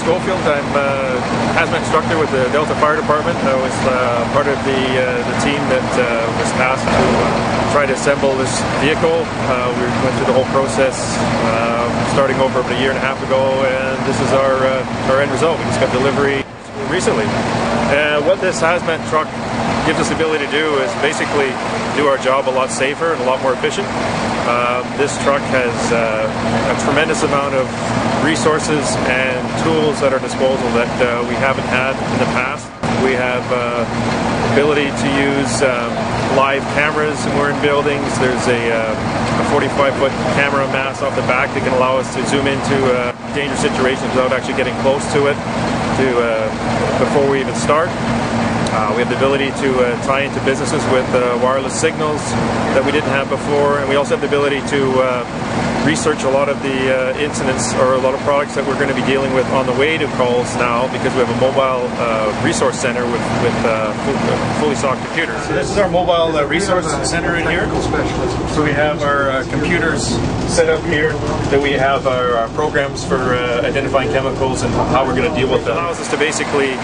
Schofield. I'm a hazmat instructor with the Delta Fire Department. I was part of the team that was tasked to try to assemble this vehicle. We went through the whole process starting over about a year and a half ago, and this is our end result. We just got delivery recently. What this hazmat truck gives us the ability to do is basically do our job a lot safer and a lot more efficient. This truck has a tremendous amount of resources and tools at our disposal that we haven't had in the past. We have ability to use live cameras when we're in buildings. There's a 45-foot camera mast off the back that can allow us to zoom into dangerous situations without actually getting close to it before we even start. We have the ability to tie into businesses with wireless signals that we didn't have before, and we also have the ability to research a lot of the incidents or a lot of products that we're going to be dealing with on the way to calls now, because we have a mobile resource center with fully stocked computers. So this is our mobile resource center in here. So we have our computers set up here, that we have our programs for identifying chemicals and how we're going to deal with them. It allows us to basically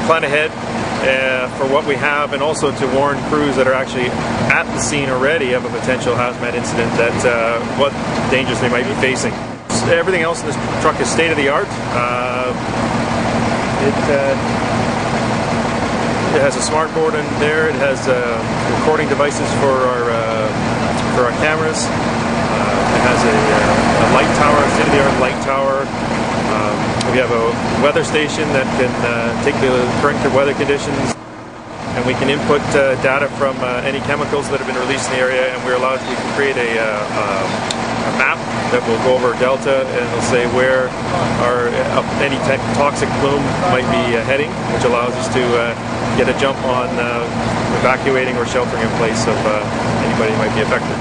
plan ahead for what we have, and also to warn crews that are actually at the scene already of a potential hazmat incident that what dangers they might be facing. Everything else in this truck is state-of-the-art. It has a smart board in there. It has recording devices for our cameras. It has a light tower, a state-of-the-art light tower. We have a weather station that can take the current weather conditions, and we can input data from any chemicals that have been released in the area, and we can create a map that will go over Delta, and it'll say where any toxic plume might be heading, which allows us to get a jump on evacuating or sheltering in place of anybody who might be affected.